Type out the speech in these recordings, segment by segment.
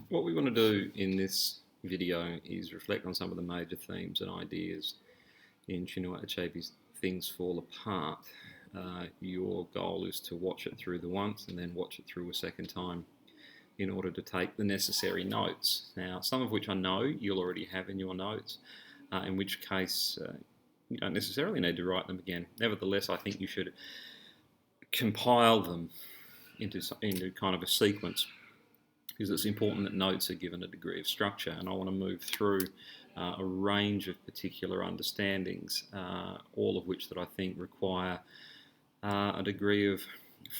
What we want to do in this video is reflect on some of the major themes and ideas in Chinua Achebe's Things Fall Apart. Your goal is to watch it through the once and then watch it through a second time in order to take the necessary notes. Now, some of which I know you'll already have in your notes, in which case you don't necessarily need to write them again. Nevertheless, I think you should compile them into kind of a sequence, because it's important that notes are given a degree of structure, and I want to move through a range of particular understandings, all of which that I think require a degree of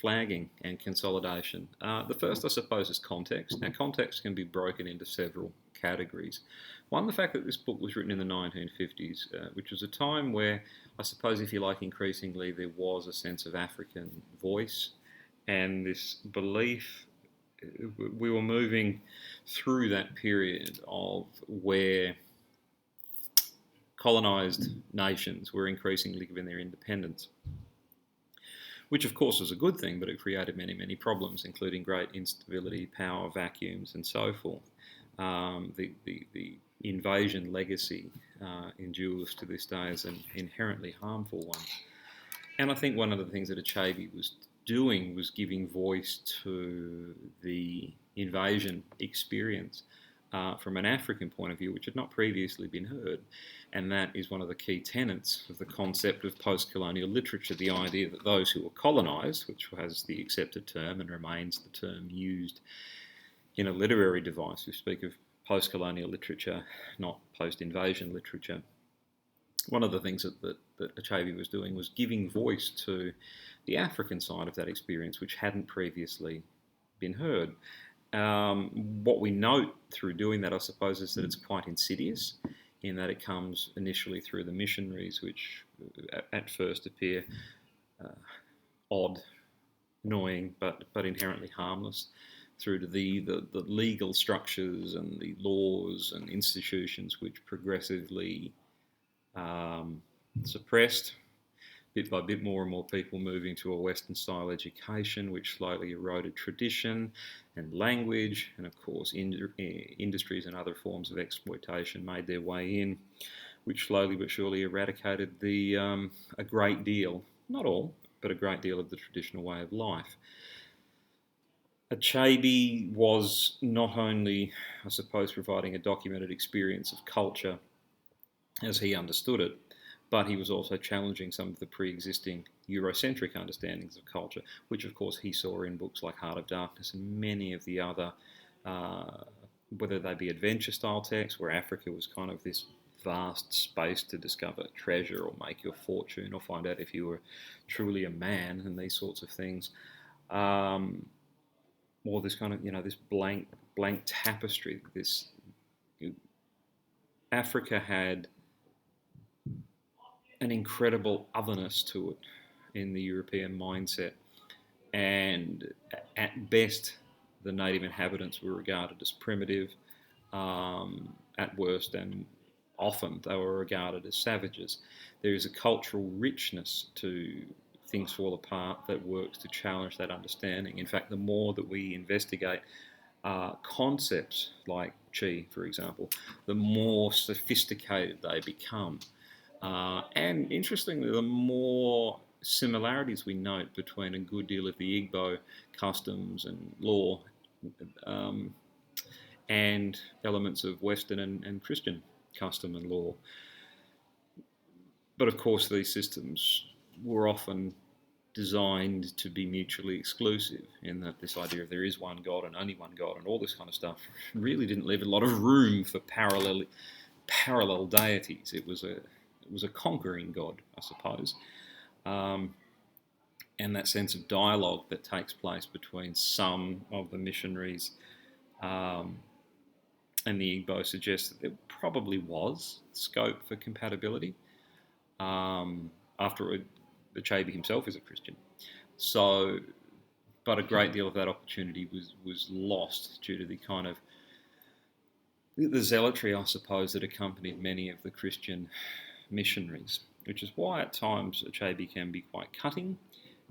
flagging and consolidation. The first, I suppose, is context. Now, context can be broken into several categories. One, the fact that this book was written in the 1950s, which was a time where, I suppose, if you like, increasingly there was a sense of African voice and this belief. We were moving through that period of where colonised nations were increasingly given their independence, which of course was a good thing, but it created many, many problems, including great instability, power vacuums, and so forth. The invasion legacy endures to this day as an inherently harmful one. And I think one of the things that Achebe was doing was giving voice to the invasion experience from an African point of view, which had not previously been heard. And that is one of the key tenets of the concept of post-colonial literature, the idea that those who were colonised, which was the accepted term and remains the term used in a literary device, we speak of post-colonial literature, not post-invasion literature. One of the things that Achebe was doing was giving voice to the African side of that experience, which hadn't previously been heard. What we note through doing that, I suppose, is that it's quite insidious, in that it comes initially through the missionaries, which at first appear odd, annoying, but inherently harmless, through to the legal structures and the laws and institutions which progressively suppressed, bit by bit, more and more people moving to a Western-style education, which slowly eroded tradition and language, and of course industries and other forms of exploitation made their way in, which slowly but surely eradicated a great deal, not all, but a great deal of the traditional way of life. Achebe was not only, I suppose, providing a documented experience of culture as he understood it, but he was also challenging some of the pre-existing Eurocentric understandings of culture, which of course he saw in books like Heart of Darkness and many of the other, whether they be adventure-style texts, where Africa was kind of this vast space to discover treasure or make your fortune or find out if you were truly a man and these sorts of things, or this kind of, this blank tapestry. This Africa had an incredible otherness to it in the European mindset, and at best the native inhabitants were regarded as primitive, at worst, and often they were regarded as savages. There is a cultural richness to Things Fall Apart that works to challenge that understanding. In fact, the more that we investigate concepts like chi, for example, the more sophisticated they become. And interestingly, the more similarities we note between a good deal of the Igbo customs and law and elements of Western and Christian custom and law. But of course, these systems were often designed to be mutually exclusive, in that this idea of there is one God and only one God and all this kind of stuff really didn't leave a lot of room for parallel deities. It was a conquering God, I suppose, and that sense of dialogue that takes place between some of the missionaries and the Igbo suggests that there probably was scope for compatibility. After all, Achebe himself is a Christian, so, but a great deal of that opportunity was lost due to the kind of the zealotry, I suppose, that accompanied many of the Christian missionaries, which is why at times Achebe can be quite cutting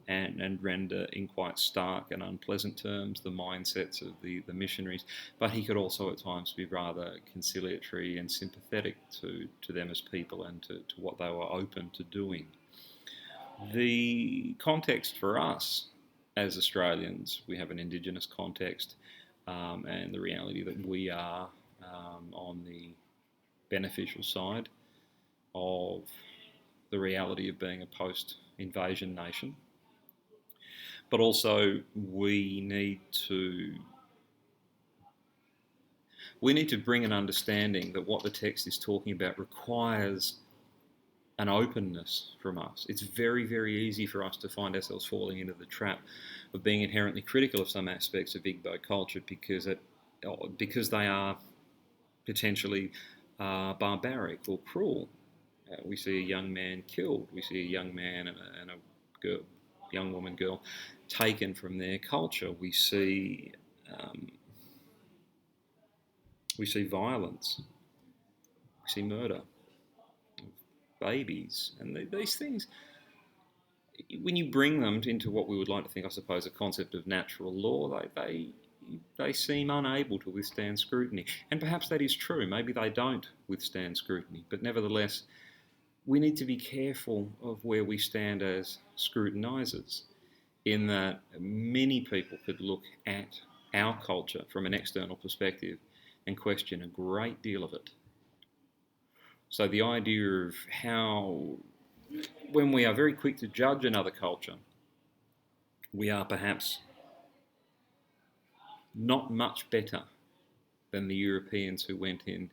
and render in quite stark and unpleasant terms the mindsets of the missionaries, but he could also at times be rather conciliatory and sympathetic to them as people and to what they were open to doing. The context for us as Australians, we have an Indigenous context, and the reality that we are on the beneficial side of the reality of being a post-invasion nation. But also we need to bring an understanding that what the text is talking about requires an openness from us. It's very, very easy for us to find ourselves falling into the trap of being inherently critical of some aspects of Igbo culture because they are potentially barbaric or cruel. We see a young man killed. We see a young man and a young woman, girl, taken from their culture. We see violence. We see murder. Babies, and these things, when you bring them into what we would like to think, I suppose, a concept of natural law, they seem unable to withstand scrutiny. And perhaps that is true. Maybe they don't withstand scrutiny. But nevertheless, we need to be careful of where we stand as scrutinisers, in that many people could look at our culture from an external perspective and question a great deal of it. So the idea of how, when we are very quick to judge another culture, we are perhaps not much better than the Europeans who went in,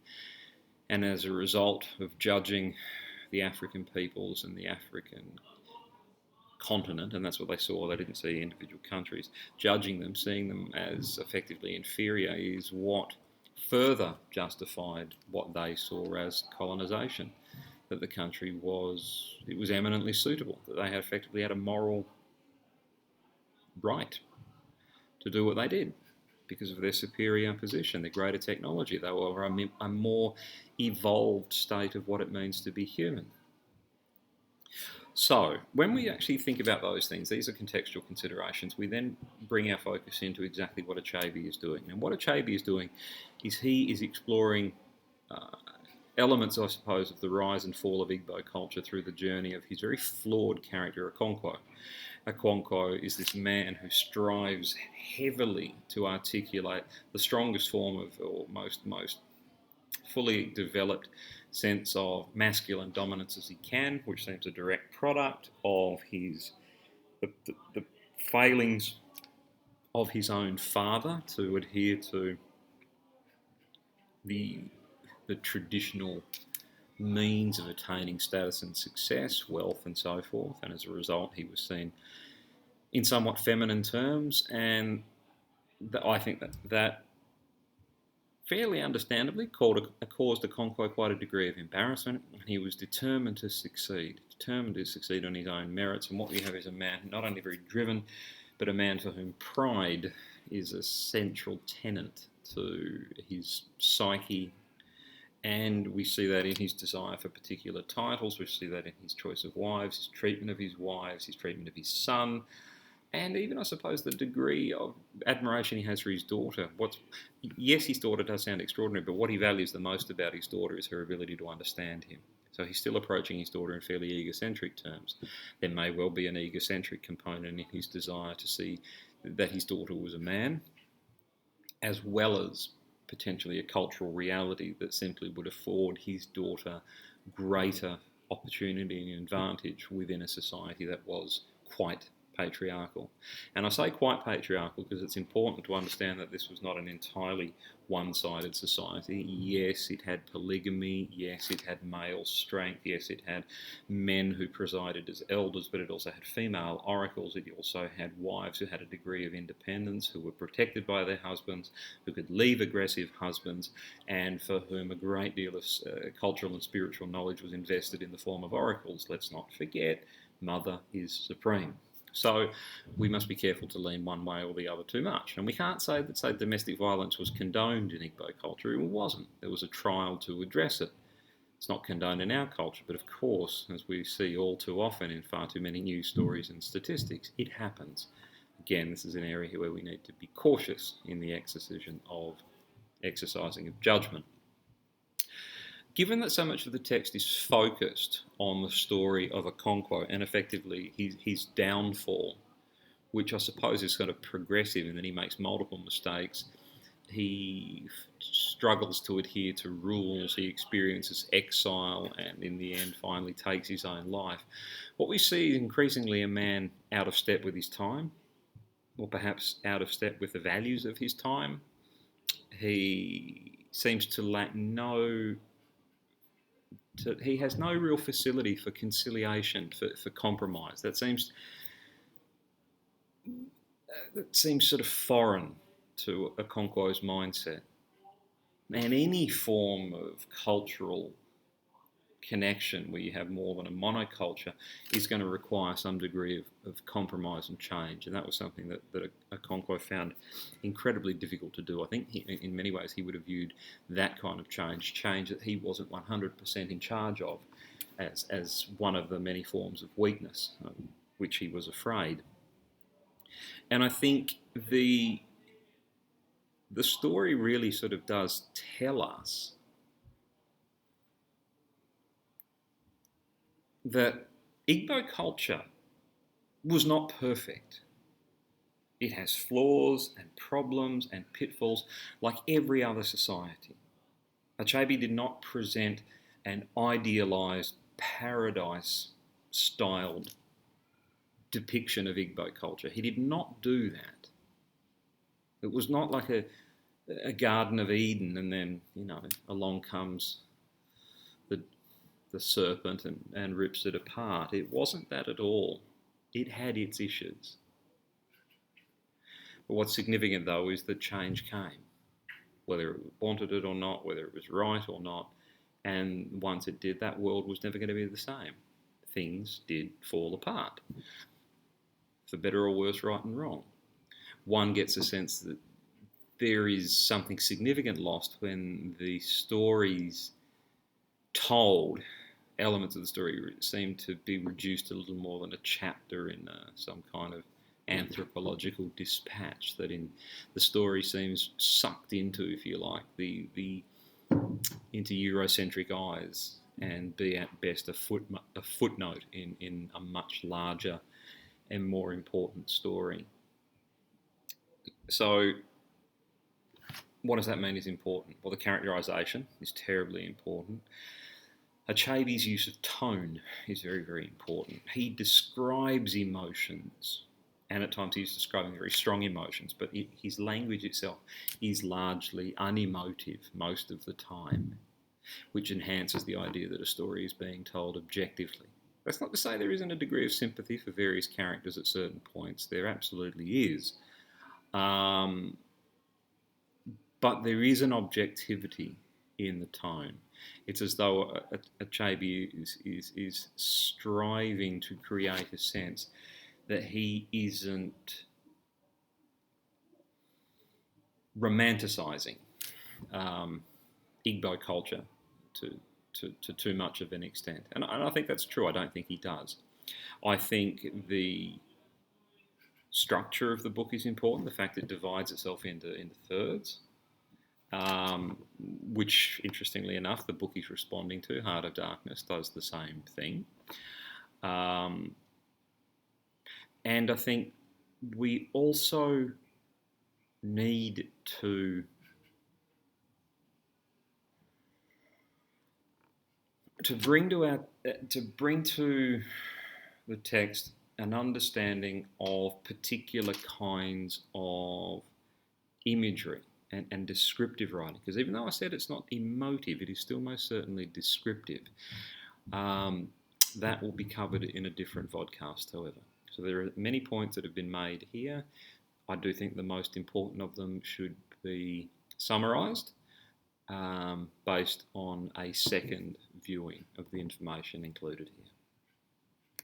and as a result of judging the African peoples and the African continent, and that's what they saw, they didn't see individual countries, judging them, seeing them as effectively inferior, is what further justified what they saw as colonisation, that the country was eminently suitable, that they had effectively had a moral right to do what they did because of their superior position, their greater technology. They were a more evolved state of what it means to be human. So, when we actually think about those things, these are contextual considerations, we then bring our focus into exactly what Achebe is doing. And what Achebe is doing is he is exploring elements, I suppose, of the rise and fall of Igbo culture through the journey of his very flawed character, Okonkwo. Okonkwo is this man who strives heavily to articulate the strongest form of, or most fully developed sense of masculine dominance as he can, which seems a direct product of the failings of his own father to adhere to the traditional means of attaining status and success, wealth and so forth, and as a result he was seen in somewhat feminine terms, and I think that fairly understandably caused Okonkwo quite a degree of embarrassment. He was determined to succeed on his own merits, and what we have is a man not only very driven, but a man for whom pride is a central tenet to his psyche, and we see that in his desire for particular titles, we see that in his choice of wives, his treatment of his wives, his treatment of his son, and even, I suppose, the degree of admiration he has for his daughter. Yes, his daughter does sound extraordinary, but what he values the most about his daughter is her ability to understand him. So he's still approaching his daughter in fairly egocentric terms. There may well be an egocentric component in his desire to see that his daughter was a man, as well as potentially a cultural reality that simply would afford his daughter greater opportunity and advantage within a society that was quite patriarchal. And I say quite patriarchal because it's important to understand that this was not an entirely one-sided society. Yes, it had polygamy. Yes, it had male strength. Yes, it had men who presided as elders, but it also had female oracles. It also had wives who had a degree of independence, who were protected by their husbands, who could leave aggressive husbands, and for whom a great deal of cultural and spiritual knowledge was invested in the form of oracles. Let's not forget, mother is supreme. So we must be careful to lean one way or the other too much. And we can't say that domestic violence was condoned in Igbo culture. It wasn't. There was a trial to address it. It's not condoned in our culture, but of course, as we see all too often in far too many news stories and statistics, it happens. Again, this is an area where we need to be cautious in the exercising of judgment. Given that so much of the text is focused on the story of Okonkwo and effectively his downfall, which I suppose is sort of progressive in that he makes multiple mistakes, he struggles to adhere to rules, he experiences exile, and in the end finally takes his own life. What we see is increasingly a man out of step with his time, or perhaps out of step with the values of his time. He seems to lack he has no real facility for conciliation, for compromise. That seems sort of foreign to Okonkwo's mindset. And any form of cultural connection where you have more than a monoculture is going to require some degree of compromise and change. And that was something that Okonkwo found incredibly difficult to do. I think in many ways he would have viewed that kind of change that he wasn't 100% in charge of, as one of the many forms of weakness, which he was afraid. And I think the story really sort of does tell us that Igbo culture was not perfect. It has flaws and problems and pitfalls like every other society. Achebe did not present an idealised, paradise-styled depiction of Igbo culture. He did not do that. It was not like a Garden of Eden and then, along comes the serpent and rips it apart. It wasn't that at all. It had its issues. But what's significant, though, is that change came, whether it wanted it or not, whether it was right or not. And once it did, that world was never going to be the same. Things did fall apart, for better or worse, right and wrong. One gets a sense that there is something significant lost when the stories told, elements of the story seem to be reduced to little more than a chapter in some kind of anthropological dispatch, that in the story seems sucked into, if you like, into Eurocentric eyes and be at best a footnote in a much larger and more important story. So what does that mean is important? Well, the characterization is terribly important. Achebe's use of tone is very, very important. He describes emotions, and at times he's describing very strong emotions, but his language itself is largely unemotive most of the time, which enhances the idea that a story is being told objectively. That's not to say there isn't a degree of sympathy for various characters at certain points. There absolutely is. But there is an objectivity in the tone. It's as though Achebe is striving to create a sense that he isn't romanticising Igbo culture to too much of an extent. And I think that's true. I don't think he does. I think the structure of the book is important, the fact it divides itself into thirds. Which, interestingly enough, the book is responding to, Heart of Darkness, does the same thing. And I think we also need to bring to the text an understanding of particular kinds of imagery and descriptive writing, because even though I said it's not emotive, it is still most certainly descriptive. That will be covered in a different vodcast, however. So there are many points that have been made here. I do think the most important of them should be summarised based on a second viewing of the information included here.